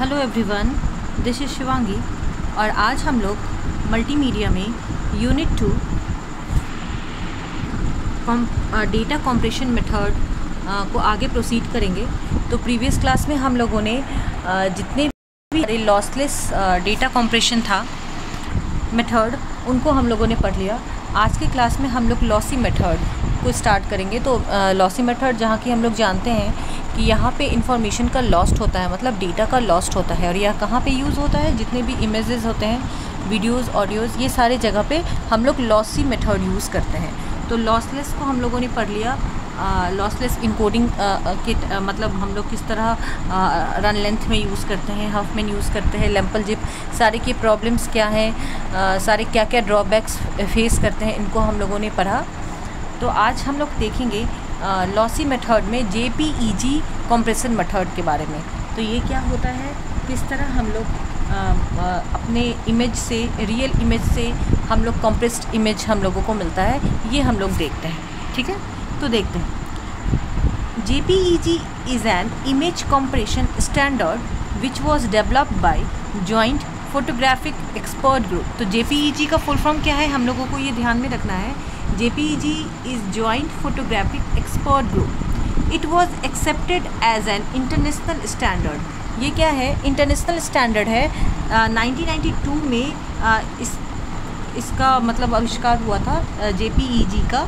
Hello everyone, this is Shivangi और आज हम लोग मल्टीमीडिया में यूनिट 2 डेटा कंप्रेशन मेथड को आगे प्रोसीड करेंगे। तो प्रीवियस क्लास में हम लोगों ने जितने भी लॉसलेस डेटा कंप्रेशन था मेथड उनको हम लोगों ने पढ़ लिया। आज के क्लास में हम लोग लॉसी मेथड को स्टार्ट करेंगे। तो लॉसी मेथड जहाँ की हम लोग जानते हैं कि यहाँ पे इंफॉर्मेशन का लॉस्ट होता है, मतलब डेटा का लॉस्ट होता है। और यह कहाँ पे यूज़ होता है? जितने भी इमेजेस होते हैं, वीडियोस, ऑडियोज़, ये सारे जगह पे हम लोग लॉसी मेथड यूज़ करते हैं। तो लॉसलेस को हम लोगों ने पढ़ लिया। लॉसलेस इनकोडिंग के मतलब हम लोग किस तरह रन लेंथ में यूज़ करते हैं, हफमैन यूज़ करते हैं, लैम्पल जिप, सारे के प्रॉब्लम्स क्या हैं, सारे क्या क्या ड्रॉबैक्स फेस करते हैं, इनको हम लोगों ने पढ़ा। तो आज हम लोग देखेंगे लॉसी मेथड में JPEG कंप्रेशन मेथड के बारे में। तो ये क्या होता है, किस तरह हम लोग अपने इमेज से, रियल इमेज से हम लोग कंप्रेस्ड इमेज हम लोगों को मिलता है, ये हम लोग देखते हैं। ठीक है, तो देखते हैं। JPEG is an image compression standard which was developed by joint photographic expert group. तो JPEG का फुल फॉर्म क्या है, हम लोगों को ये ध्यान में रखना है। JPEG is Joint Photographic Expert Group. It was accepted as an international standard. ये क्या है? इंटरनेशनल स्टैंडर्ड है। 1992 में इसका मतलब आविष्कार हुआ था JPEG का।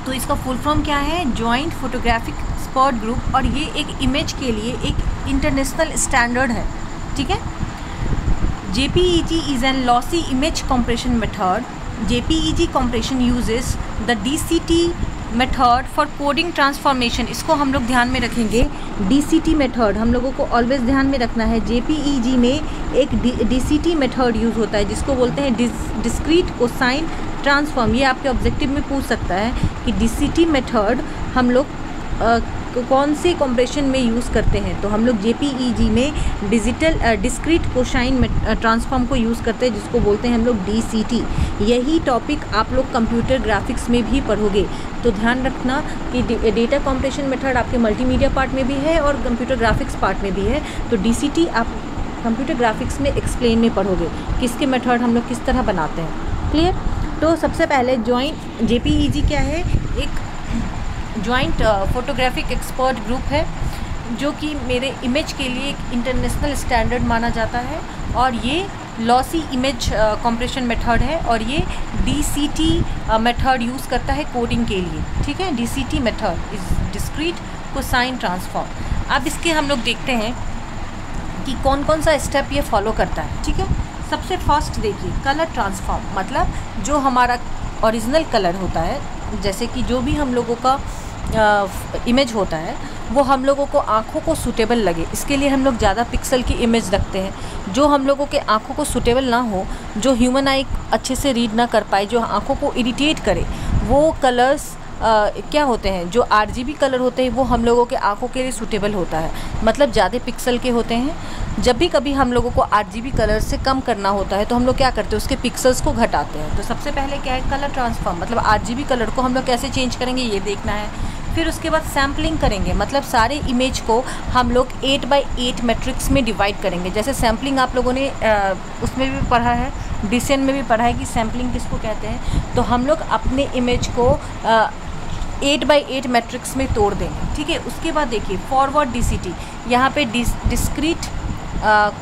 तो इसका फुल फॉर्म क्या है? Joint photographic expert group. और ये एक इमेज के लिए एक इंटरनेशनल स्टैंडर्ड है। ठीक है। JPEG is an lossy image compression method. JPEG compression uses the DCT method for coding transformation. इसको हम लोग ध्यान में रखेंगे। DCT मेथड हम लोगों को ऑलवेज ध्यान में रखना है। JPEG में एक DCT मेथड यूज़ होता है जिसको बोलते हैं डिस्क्रीट कोसाइन ट्रांसफॉर्म। ये आपके ऑब्जेक्टिव में पूछ सकता है कि DCT मेथड हम लोग कौन से कंप्रेशन में यूज़ करते हैं। तो हम लोग JPEG में डिस्क्रीट कोसाइन ट्रांसफॉर्म को यूज़ करते हैं जिसको बोलते हैं हम लोग DCT। यही टॉपिक आप लोग कंप्यूटर ग्राफिक्स में भी पढ़ोगे। तो ध्यान रखना कि डेटा कंप्रेशन मेथड आपके मल्टीमीडिया पार्ट में भी है और कंप्यूटर ग्राफिक्स पार्ट में भी है। तो DCT आप कंप्यूटर ग्राफिक्स में एक्सप्लेन में पढ़ोगे किसके मेथड हम लोग किस तरह बनाते हैं। क्लियर? तो सबसे पहले जॉइंट JPEG क्या है? एक जॉइंट फोटोग्राफिक एक्सपर्ट ग्रुप है जो कि मेरे इमेज के लिए एक इंटरनेशनल स्टैंडर्ड माना जाता है। और ये लॉसी इमेज कंप्रेशन मेथड है और ये DCT मेथड यूज़ करता है कोडिंग के लिए। ठीक है, DCT method is discrete cosine transform. अब इसके हम लोग देखते हैं कि कौन कौन सा स्टेप ये फॉलो करता है। ठीक है, सबसे फर्स्ट देखिए कलर ट्रांसफॉर्म, मतलब जो हमारा ओरिजिनल कलर होता है, जैसे कि जो भी हम लोगों का इमेज होता है वो हम लोगों को आँखों को सूटेबल लगे, इसके लिए हम लोग ज़्यादा पिक्सल की इमेज रखते हैं। जो हम लोगों के आँखों को सूटेबल ना हो, जो ह्यूमन आई अच्छे से रीड ना कर पाए, जो आँखों को इरिटेट करे, वो कलर्स क्या होते हैं, जो RGB कलर होते हैं वो हम लोगों के आँखों के लिए सूटेबल होता है, मतलब ज़्यादा पिक्सल के होते हैं। जब भी कभी हम लोगों को RGB कलर से कम करना होता है तो हम लोग क्या करते हैं, उसके पिक्सल्स को घटाते हैं। तो सबसे पहले क्या है, कलर ट्रांसफॉर्म, मतलब RGB कलर को हम लोग कैसे चेंज करेंगे ये देखना है। फिर उसके बाद सैम्पलिंग करेंगे, मतलब सारे इमेज को हम लोग 8x8 मैट्रिक्स में डिवाइड करेंगे। जैसे सैम्पलिंग आप लोगों ने उसमें भी पढ़ा है, डिसेन में भी पढ़ा है कि सैम्पलिंग किसको कहते हैं। तो हम लोग अपने इमेज को 8x8 मैट्रिक्स में तोड़ देंगे। ठीक है, उसके बाद देखिए फॉरवर्ड DCT, यहाँ पे डिस्क्रीट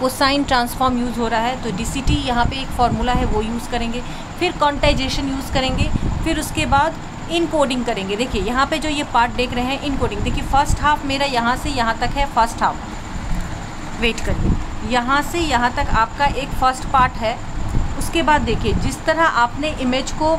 कोसाइन ट्रांसफॉर्म यूज़ हो रहा है। तो DCT यहाँ पे एक फार्मूला है वो यूज़ करेंगे। फिर क्वांटाइजेशन यूज़ करेंगे। फिर उसके बाद इनकोडिंग करेंगे। देखिए यहाँ पे जो ये पार्ट देख रहे हैं इनकोडिंग, देखिए फर्स्ट हाफ मेरा यहाँ से यहाँ तक है, फर्स्ट हाफ। वेट करिए, यहाँ से यहाँ तक आपका एक फर्स्ट पार्ट है। उसके बाद देखिए जिस तरह आपने इमेज को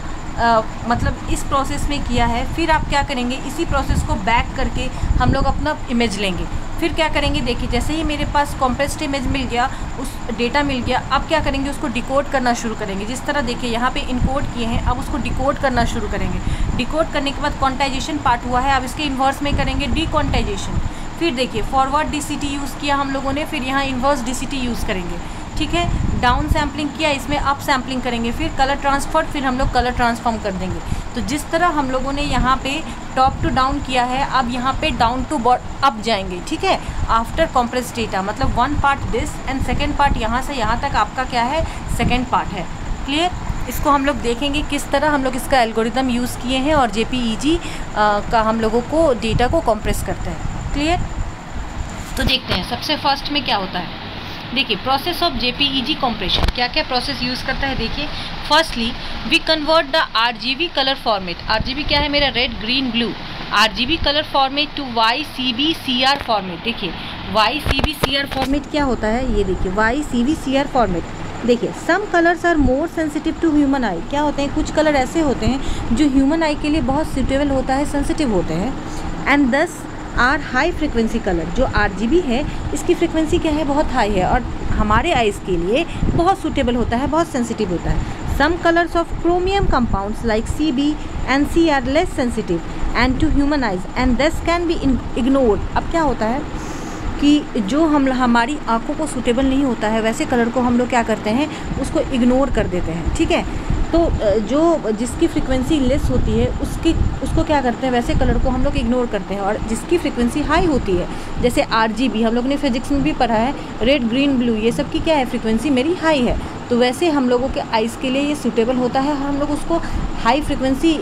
मतलब इस प्रोसेस में किया है, फिर आप क्या करेंगे, इसी प्रोसेस को बैक करके हम लोग अपना इमेज लेंगे। फिर क्या करेंगे, देखिए जैसे ही मेरे पास कॉम्प्रेस्ड इमेज मिल गया, उस डेटा मिल गया, अब क्या करेंगे, उसको डिकोड करना शुरू करेंगे। जिस तरह देखिए यहाँ पे इनकोड किए हैं, अब उसको डिकोड करना शुरू करेंगे। डिकोड करने के बाद क्वांटाइजेशन पार्ट हुआ है, अब इसके इन्वर्स में करेंगे डीक्वांटाइजेशन। फिर देखिए फॉरवर्ड DCT यूज़ किया हम लोगों ने, फिर यहाँ इन्वर्स DCT यूज़ करेंगे। ठीक है। डाउन सैम्पलिंग किया, इसमें अप सैम्पलिंग करेंगे, फिर कलर ट्रांसफर, फिर हम लोग कलर ट्रांसफॉर्म कर देंगे। तो जिस तरह हम लोगों ने यहाँ पे टॉप टू डाउन किया है, अब यहाँ पे डाउन टू अप जाएंगे, ठीक है। आफ्टर कॉम्प्रेस डेटा, मतलब one part this and second part यहाँ से यहाँ तक आपका क्या है, सेकेंड पार्ट है। क्लियर। इसको हम लोग देखेंगे किस तरह हम लोग इसका एल्गोरिदम यूज़ किए हैं और JPEG का हम लोगों को डेटा को कॉम्प्रेस करते हैं। क्लियर। तो देखते हैं सबसे फर्स्ट में क्या होता है। देखिए प्रोसेस ऑफ JPEG कॉम्प्रेशन, क्या क्या प्रोसेस यूज़ करता है। देखिए firstly we convert the RGB colour format, RGB क्या है मेरा, red green blue, RGB colour format to YCBCR format. देखिए YCBCR फॉर्मेट क्या होता है, ये देखिए YCBCR फॉर्मेट। देखिए some colours are more sensitive to human eye, क्या होते हैं, कुछ कलर ऐसे होते हैं जो ह्यूमन आई के लिए बहुत सूटेबल होता है, सेंसिटिव होते हैं। एंड दस आर हाई फ्रिक्वेंसी कलर, जो RGB है इसकी फ्रिक्वेंसी क्या है, बहुत हाई है और हमारे आइज़ के लिए बहुत सूटेबल होता है, बहुत सेंसिटिव होता है। Some colours of chromium compounds like CB and C are less sensitive and to human eyes and this can be ignored. अब क्या होता है कि जो हमारी आंखों को सूटेबल नहीं होता है वैसे कलर को हम लोग क्या करते हैं, उसको इग्नोर कर देते हैं, ठीक है। तो जो जिसकी फ्रीक्वेंसी लेस होती है उसको क्या करते हैं, वैसे कलर को हम लोग इग्नोर करते हैं। और जिसकी फ्रीक्वेंसी हाई होती है, जैसे RGB हम लोग ने फिजिक्स में भी पढ़ा है, रेड ग्रीन ब्लू, ये सब की क्या है, फ्रीक्वेंसी मेरी हाई है, तो वैसे हम लोगों के आइज़ के लिए ये सूटेबल होता है। हम लोग उसको हाई फ्रिक्वेंसी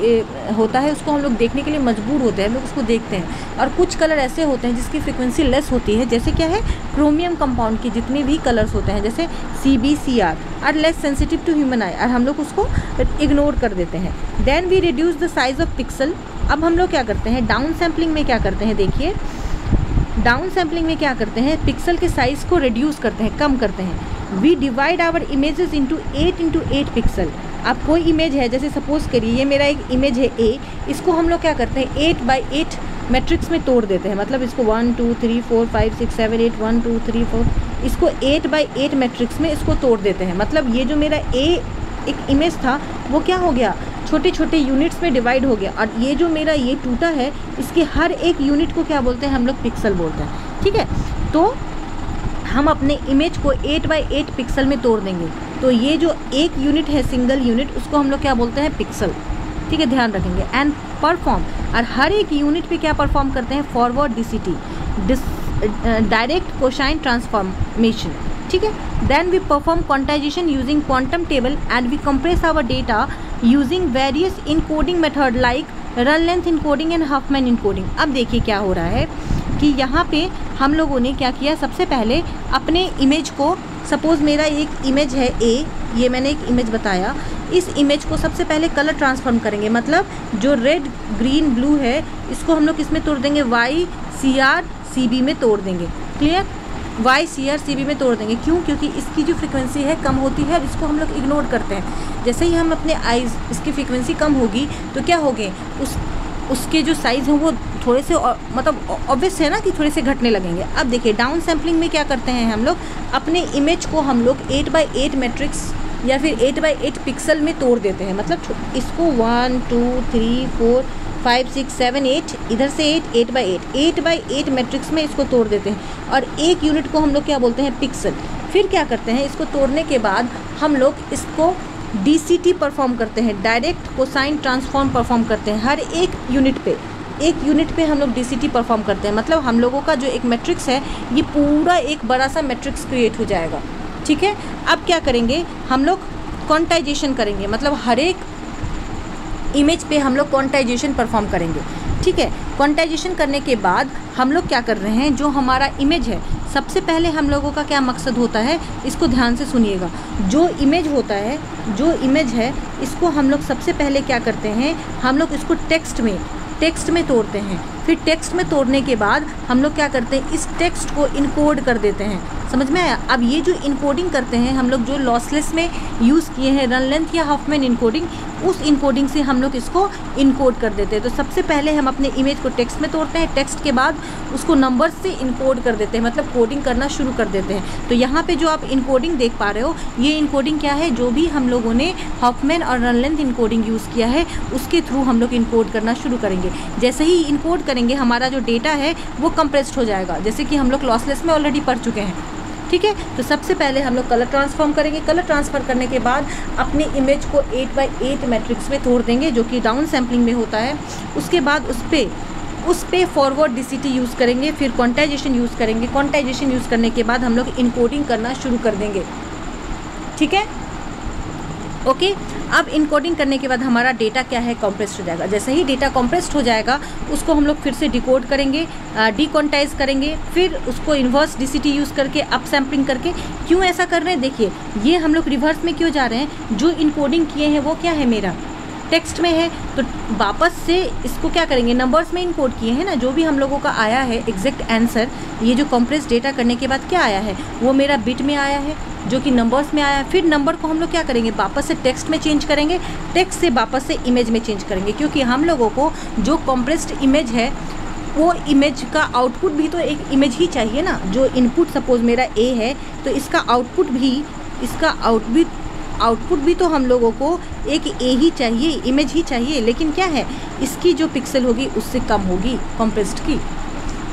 होता है, उसको हम लोग देखने के लिए मजबूर होते हैं, हम लोग उसको देखते हैं। और कुछ कलर ऐसे होते हैं जिसकी फ्रिक्वेंसी लेस होती है, जैसे क्या है, क्रोमियम कंपाउंड के जितने भी कलर्स होते हैं, जैसे CBCR are less sensitive to human eye, और हम लोग उसको इग्नोर कर देते हैं। Then we reduce the size of pixel. अब हम लोग क्या करते हैं, डाउन सैम्पलिंग में क्या करते हैं, देखिए डाउन सैम्पलिंग में क्या करते हैं, पिक्सल के साइज़ को रिड्यूस करते हैं, कम करते हैं। We divide our images into 8 pixel. अब कोई इमेज है, जैसे सपोज़ करिए ये मेरा एक इमेज है A, इसको हम लोग क्या करते हैं 8x8 मैट्रिक्स में तोड़ देते हैं, मतलब इसको 1 2 3 4 5 6 7 8 1 2 3 4 इसको 8x8 मैट्रिक्स में इसको तोड़ देते हैं। मतलब ये जो मेरा एक इमेज था वो क्या हो गया, छोटे छोटे यूनिट्स में डिवाइड हो गया, और ये जो मेरा ये टूटा है इसके हर एक यूनिट को क्या बोलते हैं, हम लोग पिक्सल बोलते हैं, ठीक है। तो हम अपने इमेज को 8x8 पिक्सल में तोड़ देंगे, तो ये जो एक यूनिट है, सिंगल यूनिट, उसको हम लोग क्या बोलते हैं, पिक्सल, ठीक है, ध्यान रखेंगे। एंड परफॉर्म, और हर एक यूनिट पे क्या परफॉर्म करते हैं, forward DCT, direct cosine transformation, ठीक है। Then we perform quantization using quantum table and we compress our data using various encoding method like run length encoding and Huffman encoding. अब देखिए क्या हो रहा है कि यहाँ पे हम लोगों ने क्या किया, सबसे पहले अपने इमेज को, सपोज़ मेरा एक इमेज है A, ये मैंने एक इमेज बताया, इस इमेज को सबसे पहले कलर ट्रांसफॉर्म करेंगे, मतलब जो रेड ग्रीन ब्लू है इसको हम लोग किसमें तोड़ देंगे, YCRCB में तोड़ देंगे। क्लियर, YCRCB में तोड़ देंगे। क्यों, क्योंकि इसकी जो फ्रीक्वेंसी है कम होती है और इसको हम लोग इग्नोर करते हैं। जैसे ही हम अपने आइज़, इसकी फ्रीक्वेंसी कम होगी तो क्या होगे, उसके जो साइज़ हैं वो थोड़े से, मतलब ऑब्वियस है ना कि थोड़े से घटने लगेंगे। अब देखिए डाउन सैम्पलिंग में क्या करते हैं हम लोग, अपने इमेज को हम लोग 8x8 मैट्रिक्स या फिर 8x8 पिक्सल में तोड़ देते हैं, मतलब इसको 1 2 3 4 5 6 7 8, इधर से 8x8 मैट्रिक्स में इसको तोड़ देते हैं, और एक यूनिट को हम लोग क्या बोलते हैं, पिक्सल। फिर क्या करते हैं, इसको तोड़ने के बाद हम लोग इसको DCT परफॉर्म करते हैं, डायरेक्ट कोसाइन ट्रांसफॉर्म परफॉर्म करते हैं। हर एक यूनिट पे हम लोग DCT परफॉर्म करते हैं, मतलब हम लोगों का जो एक मैट्रिक्स है ये पूरा एक बड़ा सा मैट्रिक्स क्रिएट हो जाएगा, ठीक है। अब क्या करेंगे, हम लोग क्वांटाइजेशन करेंगे, मतलब हर एक इमेज पे हम लोग क्वांटाइजेशन परफॉर्म करेंगे, ठीक है। क्वांटाइजेशन करने के बाद हम लोग क्या कर रहे हैं, जो हमारा इमेज है, सबसे पहले हम लोगों का क्या मकसद होता है, इसको ध्यान से सुनिएगा। जो इमेज होता है, जो इमेज है, इसको हम लोग सबसे पहले क्या करते हैं, हम लोग इसको टेक्स्ट में तोड़ते हैं। फिर टेक्स्ट में तोड़ने के बाद हम लोग क्या करते हैं, इस टेक्स्ट को इनकोड कर देते हैं। समझ में आया। अब ये जो इनकोडिंग करते हैं हम लोग, जो लॉसलेस में यूज़ किए हैं रन लेंथ या हाफमैन इनकोडिंग, उस इनकोडिंग से हम लोग इसको इनकोड कर देते हैं। तो सबसे पहले हम अपने इमेज को टेक्स्ट में तोड़ते हैं, टेक्स्ट के बाद उसको नंबर्स से इनकोड कर देते हैं, मतलब कोडिंग करना शुरू कर देते हैं। तो यहाँ पे जो आप इनकोडिंग देख पा रहे हो, ये इनकोडिंग क्या है, जो भी हम लोगों ने हाफमैन और रन लेंथ इनकोडिंग यूज़ किया है उसके थ्रू हम लोग इनकोड करना शुरू करेंगे। जैसे ही इनकोड करेंगे हमारा जो डेटा है वो कंप्रेस्ड हो जाएगा, जैसे कि हम लोग लॉसलेस में ऑलरेडी पढ़ चुके हैं, ठीक है। तो सबसे पहले हम लोग कलर ट्रांसफॉर्म करेंगे। कलर ट्रांसफ़र करने के बाद अपने इमेज को 8x8 मैट्रिक्स में तोड़ देंगे, जो कि डाउन सैम्पलिंग में होता है। उसके बाद उस पे फॉरवर्ड DCT यूज़ करेंगे, फिर क्वांटाइजेशन यूज़ करेंगे। क्वांटाइजेशन यूज़ करने के बाद हम लोग इनकोडिंग करना शुरू कर देंगे, ठीक है, ओके। अब इनकोडिंग करने के बाद हमारा डेटा क्या है, कॉम्प्रेस्ड हो जाएगा। जैसे ही डेटा कॉम्प्रेस्ड हो जाएगा उसको हम लोग फिर से डिकोड करेंगे, डिक्वांटाइज करेंगे, फिर उसको इन्वर्स DCT यूज़ करके अप सैम्पलिंग करके। क्यों ऐसा कर रहे हैं, देखिए ये हम लोग रिवर्स में क्यों जा रहे हैं, जो इनकोडिंग किए हैं वो क्या है, मेरा टेक्स्ट में है, तो वापस से इसको क्या करेंगे, नंबर्स में इनकोड किए हैं ना। जो भी हम लोगों का आया है एग्जैक्ट आंसर, ये जो कॉम्प्रेस्ड डेटा करने के बाद क्या आया है, वो मेरा बिट में आया है, जो कि नंबर्स में आया है। फिर नंबर को हम लोग क्या करेंगे, वापस से टेक्स्ट में चेंज करेंगे, टेक्स्ट से वापस से इमेज में चेंज करेंगे, क्योंकि हम लोगों को जो कॉम्प्रेस्ड इमेज है वो इमेज का आउटपुट भी तो एक इमेज ही चाहिए ना। जो इनपुट सपोज मेरा ए है तो इसका आउटपुट भी तो हम लोगों को एक ए ही चाहिए, इमेज ही चाहिए। लेकिन क्या है, इसकी जो पिक्सल होगी उससे कम होगी कॉम्प्रेस्ड की।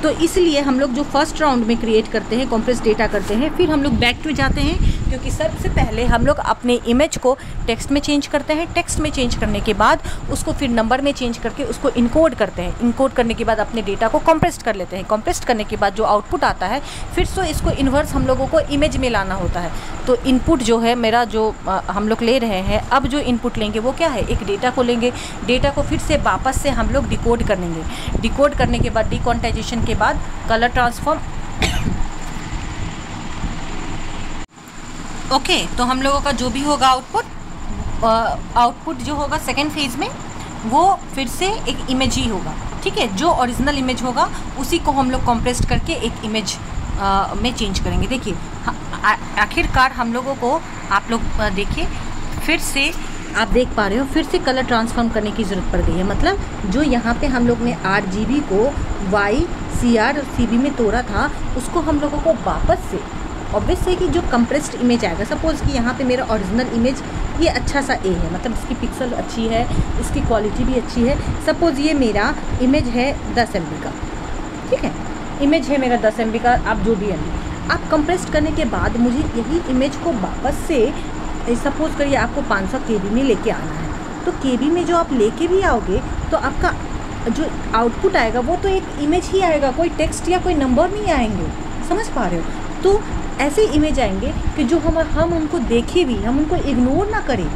तो इसलिए हम लोग जो फर्स्ट राउंड में क्रिएट करते हैं, कॉम्प्रेस्ड डेटा करते हैं, फिर हम लोग बैक टू जाते हैं, क्योंकि सबसे पहले हम लोग अपने इमेज को टेक्स्ट में चेंज करते हैं। टेक्स्ट में चेंज करने के बाद उसको फिर नंबर में चेंज करके उसको इनकोड करते हैं। इनकोड करने के बाद अपने डेटा को कॉम्प्रेस्ड कर लेते हैं। कॉम्प्रेस्ड करने के बाद जो आउटपुट आता है फिर से इसको इन्वर्स हम लोगों को इमेज में लाना होता है। तो इनपुट जो है मेरा, जो हम लोग ले रहे हैं, अब जो इनपुट लेंगे वो क्या है, एक डेटा को लेंगे। डेटा को फिर से वापस से हम लोग डिकोड कर लेंगे। डिकोड करने के बाद डिक्वांटाइजेशन के बाद कलर ट्रांसफॉर्म ओके। तो हम लोगों का जो भी होगा आउटपुट जो होगा सेकेंड फेज़ में, वो फिर से एक इमेज ही होगा, ठीक है। जो ओरिजिनल इमेज होगा उसी को हम लोग कॉम्प्रेस्ड करके एक इमेज में चेंज करेंगे। देखिए आखिरकार हम लोगों को, आप लोग देखिए, फिर से आप देख पा रहे हो, फिर से कलर ट्रांसफॉर्म करने की ज़रूरत पड़ गई है। मतलब जो यहाँ पे हम लोग ने RGB को YCR और CB में तोड़ा था, उसको हम लोगों को वापस से, ऑब्वियस है कि जो कंप्रेस्ड इमेज आएगा, सपोज़ कि यहाँ पे मेरा ओरिजिनल इमेज ये अच्छा सा ए है, मतलब इसकी पिक्सल अच्छी है, इसकी क्वालिटी भी अच्छी है। सपोज़ ये मेरा इमेज है 10 MB का, ठीक है, इमेज है मेरा 10 MB का, आप जो भी MB। आप कंप्रेस्ड करने के बाद मुझे यही इमेज को वापस से, सपोज़ करिए आपको 500 KB में लेके आना है, तो KB में जो आप लेके भी आओगे तो आपका जो आउटपुट आएगा वो तो एक इमेज ही आएगा, कोई टेक्स्ट या कोई नंबर नहीं आएंगे। समझ पा रहे हो? तो ऐसे इमेज आएंगे कि जो हम उनको देखें भी, हम उनको इग्नोर ना करें।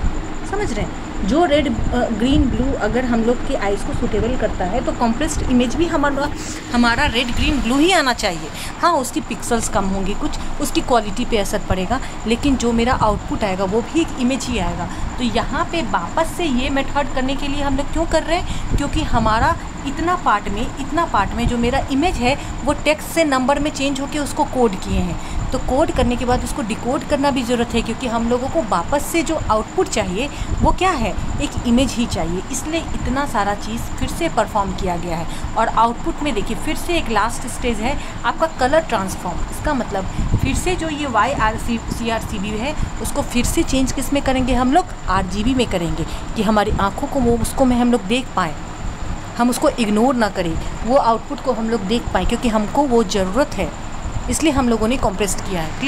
समझ रहे हैं? जो रेड ग्रीन ब्लू अगर हम लोग के आइज़ को सूटेबल करता है तो कॉम्प्रेस्ड इमेज भी हमारा रेड ग्रीन ब्लू ही आना चाहिए। हाँ, उसकी पिक्सल्स कम होंगी, कुछ उसकी क्वालिटी पे असर पड़ेगा, लेकिन जो मेरा आउटपुट आएगा वो भी एक इमेज ही आएगा। तो यहाँ पे वापस से ये मेथड करने के लिए हम लोग क्यों कर रहे हैं, क्योंकि हमारा इतना पार्ट में जो मेरा इमेज है वो टेक्स्ट से नंबर में चेंज होकर उसको कोड किए हैं। तो कोड करने के बाद उसको डिकोड करना भी ज़रूरत है, क्योंकि हम लोगों को वापस से जो आउटपुट चाहिए वो क्या है, एक इमेज ही चाहिए। इसलिए इतना सारा चीज़ फिर से परफॉर्म किया गया है। और आउटपुट में देखिए फिर से एक लास्ट स्टेज है आपका कलर ट्रांसफॉर्म। इसका मतलब फिर से जो ये YCR CB है उसको फिर से चेंज किस में करेंगे, हम लोग RGB में करेंगे, कि हमारी आँखों को वो उसको में हम लोग देख पाएँ, हम उसको इग्नोर ना करें, वो आउटपुट को हम लोग देख पाएँ, क्योंकि हमको वो ज़रूरत है, इसलिए हम लोगों ने कॉम्प्रेस्ड किया है।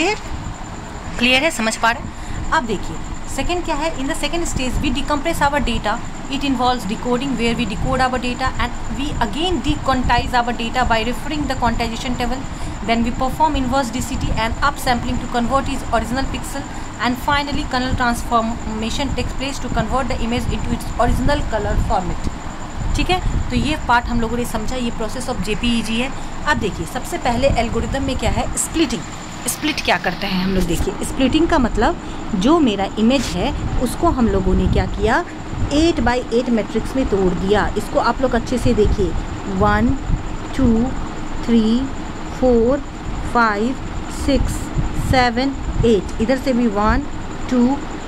क्लियर है, समझ पा रहे? अब देखिए सेकेंड क्या है, in the second stage we decompress our data, it involves decoding where we decode our data and we again dequantize our data by referring the quantization table, then we perform inverse DCT and upsampling to convert its original pixel, and finally color transformation takes place to convert the image into its original color format। ठीक है, तो ये part हम लोगों ने समझा, ये process of JPEG है। अब देखिए सबसे पहले एल्गोरिदम में क्या है, स्प्लिट क्या करते हैं हम लोग। देखिए स्प्लिटिंग का मतलब जो मेरा इमेज है उसको हम लोगों ने क्या किया, 8x8 मैट्रिक्स में तोड़ दिया। इसको आप लोग अच्छे से देखिए, 1 2 3 4 5 6 7 8, इधर से भी 1 2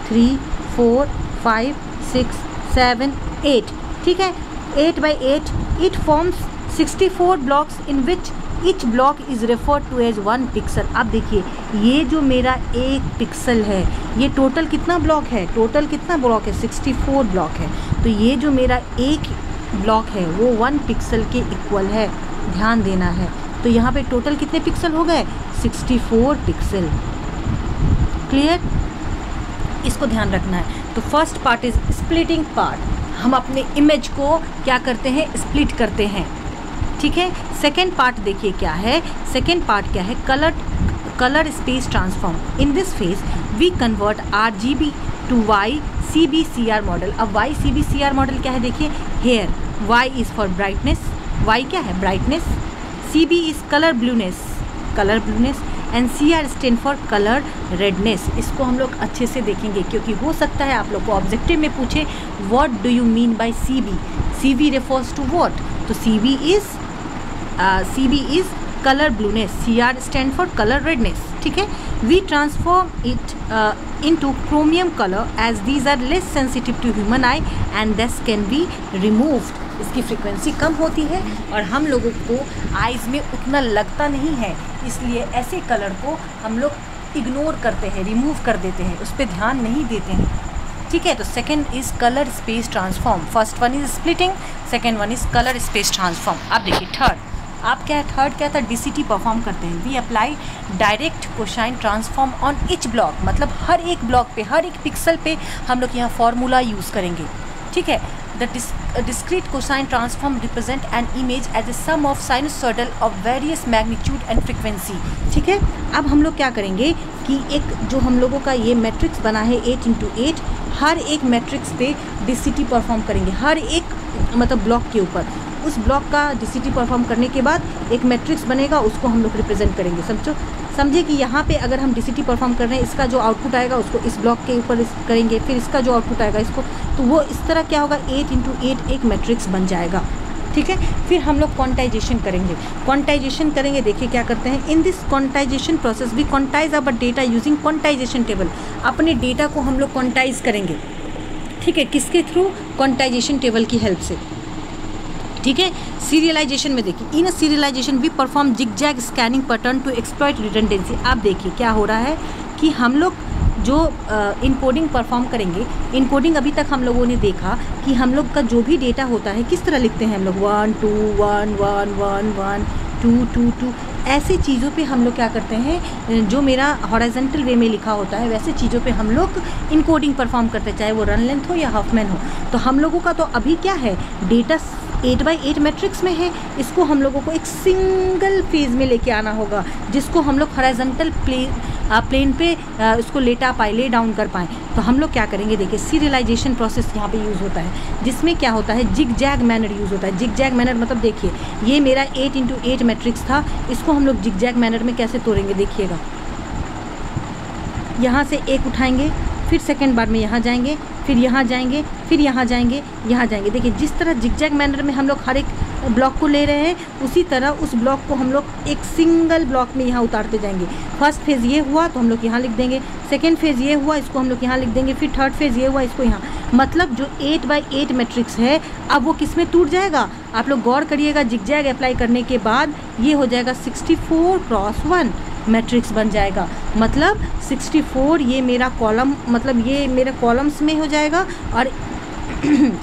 3 4 5 6 7 8, ठीक है। 8x8 it forms 64 blocks in which each block is referred to as 1 pixel। अब देखिए ये जो मेरा एक पिक्सल है, ये टोटल कितना ब्लॉक है, 64 ब्लॉक है। तो ये जो मेरा एक ब्लॉक है वो 1 पिक्सल के इक्वल है, ध्यान देना है। तो यहाँ पे टोटल कितने पिक्सल हो गए? 64 पिक्सल। क्लियर? इसको ध्यान रखना है। तो first part is splitting part, हम अपने इमेज को क्या करते हैं? स्प्लिट करते हैं। ठीक है। सेकेंड पार्ट देखिए क्या है, सेकेंड पार्ट क्या है? Colour space transform. In this phase we convert RGB to YCBCR model. अब YCBCR मॉडल क्या है? देखिए here Y is for brightness, Y क्या है? Brightness, CB is colour blueness and CR stand for colour redness. इसको हम लोग अच्छे से देखेंगे क्योंकि हो सकता है आप लोग को ऑब्जेक्टिव में पूछे what do you mean by CB? CB refers to what? तो CB is colour blueness, CR stand for colour redness. ठीक है। We transform it into chromium color as these are less sensitive to human eye and thus can be removed। इसकी frequency कम होती है और हम लोगों को आइज़ में उतना लगता नहीं है, इसलिए ऐसे कलर को हम लोग इग्नोर करते हैं, रिमूव कर देते हैं, उस पर ध्यान नहीं देते हैं। ठीक है। तो second is colour space transform. First one is splitting, second one is colour space transform. अब देखिए थर्ड, आप क्या है? थर्ड क्या था? DCT परफॉर्म करते हैं। We apply direct cosine transform on each block, मतलब हर एक ब्लॉक पे, हर एक पिक्सल पे हम लोग यहाँ फॉर्मूला यूज़ करेंगे। ठीक है। The discrete cosine transform represent an image as a sum of sinusoidal of various magnitude and frequency. ठीक है। अब हम लोग क्या करेंगे कि एक जो हम लोगों का ये मैट्रिक्स बना है 8x8, हर एक मैट्रिक्स पे DCT परफॉर्म करेंगे, हर एक मतलब ब्लॉक के ऊपर। उस ब्लॉक का DCT परफॉर्म करने के बाद एक मैट्रिक्स बनेगा, उसको हम लोग रिप्रेजेंट करेंगे। समझे कि यहाँ पे अगर हम DCT परफॉर्म कर रहे हैं, इसका जो आउटपुट आएगा उसको इस ब्लॉक के ऊपर करेंगे, फिर इसका जो आउटपुट आएगा इसको, तो वो इस तरह क्या होगा? 8x8 एक मैट्रिक्स बन जाएगा। ठीक है। फिर हम लोग क्वांटाइजेशन करेंगे। देखिए क्या करते हैं? In this quantization process we quantize our data using quantization table. अपने डेटा को हम लोग क्वांटाइज करेंगे। ठीक है। किसके थ्रू? क्वांटाइजेशन टेबल की हेल्प से। ठीक है। सीरियलाइजेशन में देखिए, in serialization we perform zigzag scanning pattern to exploit redundancy. आप देखिए क्या हो रहा है कि हम लोग जो इनकोडिंग परफॉर्म करेंगे, इनकोडिंग अभी तक हम लोगों ने देखा कि हम लोग का जो भी डेटा होता है किस तरह लिखते हैं हम लोग, 1 2 1 1 1 1 2 2 2, ऐसे चीज़ों पे हम लोग क्या करते हैं, जो मेरा हॉरिजॉन्टल वे में लिखा होता है वैसे चीज़ों पे हम लोग इनकोडिंग परफॉर्म करते हैं, चाहे वो रन लेंथ हो या हफमैन हो। तो हम लोगों का तो अभी क्या है, डेटा 8x8 मैट्रिक्स में है, इसको हम लोगों को एक सिंगल फेज में लेके आना होगा, जिसको हम लोग हॉरिजॉन्टल प्लेन पे उसको ले डाउन कर पाएँ। तो हम लोग क्या करेंगे, देखिए सीरियलाइजेशन प्रोसेस यहाँ पे यूज़ होता है, जिसमें क्या होता है, जिग जैग मैनर यूज़ होता है। जिग जैग मैनर मतलब देखिए ये मेरा 8x8 मैट्रिक्स था, इसको हम लोग जिग जैग मैनर में कैसे तोड़ेंगे, देखिएगा। यहाँ से एक उठाएंगे, फिर सेकेंड बार में यहाँ जाएंगे, फिर यहाँ जाएंगे, फिर यहाँ जाएंगे, यहाँ जाएंगे। देखिए जिस तरह जिगजैग मैनर में हम लोग हर एक ब्लॉक को ले रहे हैं, उसी तरह उस ब्लॉक को हम लोग एक सिंगल ब्लॉक में यहाँ उतारते जाएंगे। फर्स्ट फेज़ ये हुआ तो हम लोग यहाँ लिख देंगे, सेकेंड फेज़ ये हुआ इसको हम लोग यहाँ लिख देंगे, फिर थर्ड फेज़ ये हुआ इसको यहाँ। मतलब जो 8x8 मैट्रिक्स है अब वो किस में टूट जाएगा, आप लोग गौर करिएगा। जिगजैग अप्लाई करने के बाद ये हो जाएगा 64x1 मैट्रिक्स बन जाएगा। मतलब 64 ये मेरा कॉलम, मतलब ये मेरे कॉलम्स में हो जाएगा, और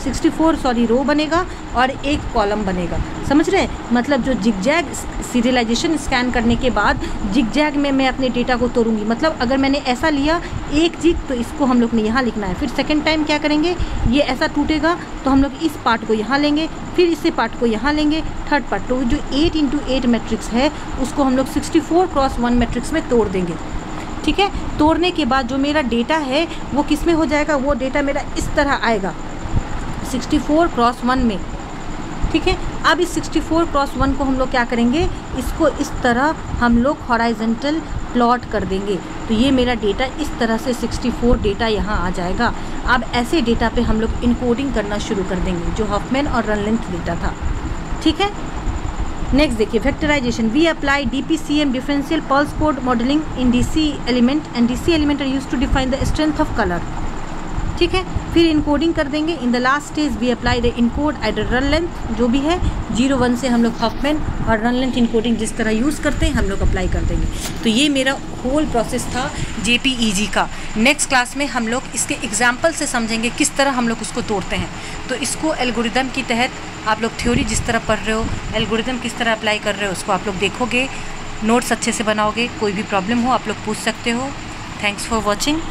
64 रो बनेगा और एक कॉलम बनेगा। समझ रहे हैं, मतलब जो जिगजैग सीरियलाइजेशन स्कैन करने के बाद जिगजैग में मैं अपने डेटा को तोड़ूंगी। मतलब अगर मैंने ऐसा लिया एक जिग, तो इसको हम लोग ने यहाँ लिखना है। फिर सेकेंड टाइम क्या करेंगे, ये ऐसा टूटेगा तो हम लोग इस पार्ट को यहाँ लेंगे, फिर इस पार्ट को यहाँ लेंगे, थर्ड पार्ट। तो जो 8x8 मैट्रिक्स है उसको हम लोग 64x1 मैट्रिक्स में तोड़ देंगे। ठीक है, तोड़ने के बाद जो मेरा डेटा है वो किस में हो जाएगा, वो डेटा मेरा इस तरह आएगा 64x1 में। ठीक है, अब इस 64x1 को हम लोग क्या करेंगे, इसको इस तरह हम लोग हॉरिजॉन्टल प्लॉट कर देंगे। तो ये मेरा डेटा इस तरह से 64 डेटा यहाँ आ जाएगा। अब ऐसे डेटा पे हम लोग इनकोडिंग करना शुरू कर देंगे, जो हफमैन और रन लेंथ डेटा था। ठीक है, नेक्स्ट देखिए vectorization. We apply DPCM differential pulse code modelling in DC element, and DC element are used to define the strength of colour. ठीक है, फिर इनकोडिंग कर देंगे। In the last stage we apply the encode at run length, जो भी है 0-1 से हम लोग हफमैन और रन लेंथ इनकोडिंग जिस तरह यूज़ करते हैं हम लोग अप्लाई कर देंगे। तो ये मेरा होल प्रोसेस था JPEG का। नेक्स्ट क्लास में हम लोग इसके एग्जाम्पल से समझेंगे किस तरह हम लोग उसको तोड़ते हैं। तो इसको एल्गोरिदम की तहत आप लोग थ्योरी जिस तरह पढ़ रहे हो, एल्गोरिदम किस तरह अप्लाई कर रहे हो, उसको आप लोग देखोगे, नोट्स अच्छे से बनाओगे। कोई भी प्रॉब्लम हो आप लोग पूछ सकते हो। Thanks for watching.